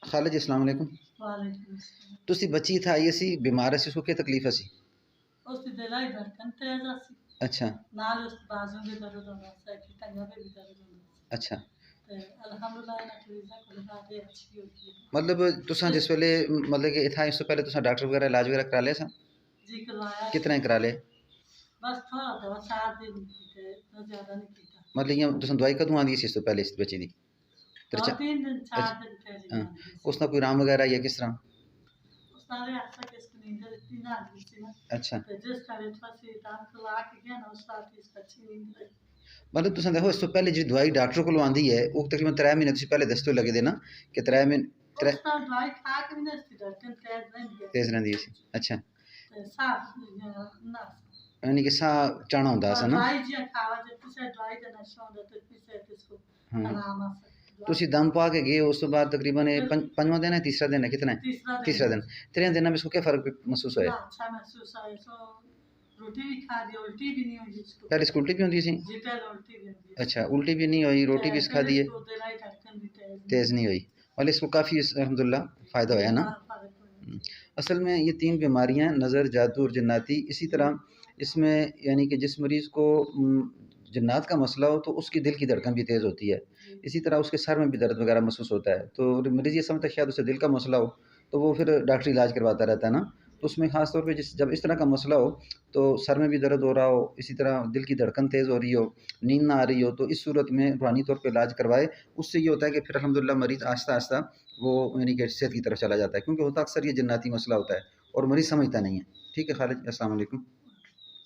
खालिद जी अस्सलाम वालेकुम। वालेकुम अस्सलाम। तुसी बच्ची था आई सी बीमार सी, उसको क्या तकलीफ सी? उसकी दिलाई धड़कन तेज सी, अच्छा नाल उस बाजू भी दर्द होंदा सी, कि टंगा पे भी दर्द होंदा सी। अच्छा। ते अल्हम्दुलिल्लाह इन्हां मरीज़ां कोल इलाज अच्छी हो गई है। मतलब तुसा जिस जिस वेले मतलब कि इत्थै इस तो पहले तुसा डॉक्टर वगैरह इलाज वगैरह करा लिया सा? जी करवाया सी, कितने करा ले? बस थोड़ा दवा 4 दिन की ते तो ज़्यादा नहीं कीता। मतलब इयां तुसा दवाई कदों आंदी सी इस तो पहले इस बच्ची दी? दो त्रै 3 दिन 4 अच्छा दिन पहले हाँ, आंदी सी। उसदा कोई आराम वगैरह या किस तरह? उस नाले आखा कि इसको नींद इतनी ना आंदी सी ना, अच्छा ते जिस टाइम थोड़ा सी दांत खुला के गया ना, उस रात इसको अच्छी नींद आई। मतलब तुसा देखो इस तो पहले जी दवाई डॉक्टर कोलों आंदी है वो तकरीबन 3 महीने तुसी पहले दस तो लगे दे ना कि 3 महीने त्रै उस टाइम दवाई खा के भी ना इसकी धड़कन तेज नहीं गई तेज सी, रहंदी सी। अच्छा ते साफ ना यानी कि साह चाहना होंदा सा ना? दवाई जियां खावा जे तुसें दवाई दा नशा होंदा ते फिर इसको हाँ आराम आ सकदा दवाई तुसी दम पा के गए उस तो बाद तकरीबन फिर पंजवां दिन है तीसरा दिन है कितना है? तीसरा दिन तीसरा है दिन। 3 दिन में इसको क्या फ़र्क महसूस होया? ना अच्छा महसूस आया सो रोटी भी खा दी, उल्टी भी नहीं हुई इसको। पहले इसको उल्टी भी होंदी सी? जी पहले उल्टी भी होती है अच्छा इसको, उल्टी भी नहीं हुई, रोटी भी खा फिर दी है, इसको दिलाई धड़कन भी तेज नहीं तेज़ हुई। नहीं हुई। मतलब इसको काफ़ी अल्हम्दुलिल्लाह फ़ायदा जी होया ना? फर्क हुआ हुँ। जी। असल में ये 3 बीमारियाँ नज़र, जादू और जन्नाती, इसी जी तरह इसमें यानी कि जिस मरीज़ को जन्नात का मसला हो तो उसकी दिल की धड़कन भी तेज़ होती है। जी इसी तरह उसके सर में भी दर्द वग़ैरह महसूस होता है। तो मरीज़ ये समझता है शायद उसे दिल का मसला हो, तो वो फिर डॉक्टरी इलाज करवाता रहता है ना? तो जी उसमें ख़ास तौर पे जब इस तरह का मसला हो, तो सर में भी दर्द हो रहा हो, इसी तरह दिल की धड़कन तेज़ हो रही हो, नींद ना आ रही हो, तो इस सूरत में रूहानी तौर पे इलाज करवाए। उससे ये होता है कि फिर अल्हम्दुलिल्लाह मरीज़ आहिस्ता-आहिस्ता वो यानी कि सेहत की तरफ चला जाता है, क्योंकि होता अक्सर ये जन्नाती मसला होता है और मरीज़ समझता नहीं है। ठीक है खालिद, अस्सलाम वालेकुम।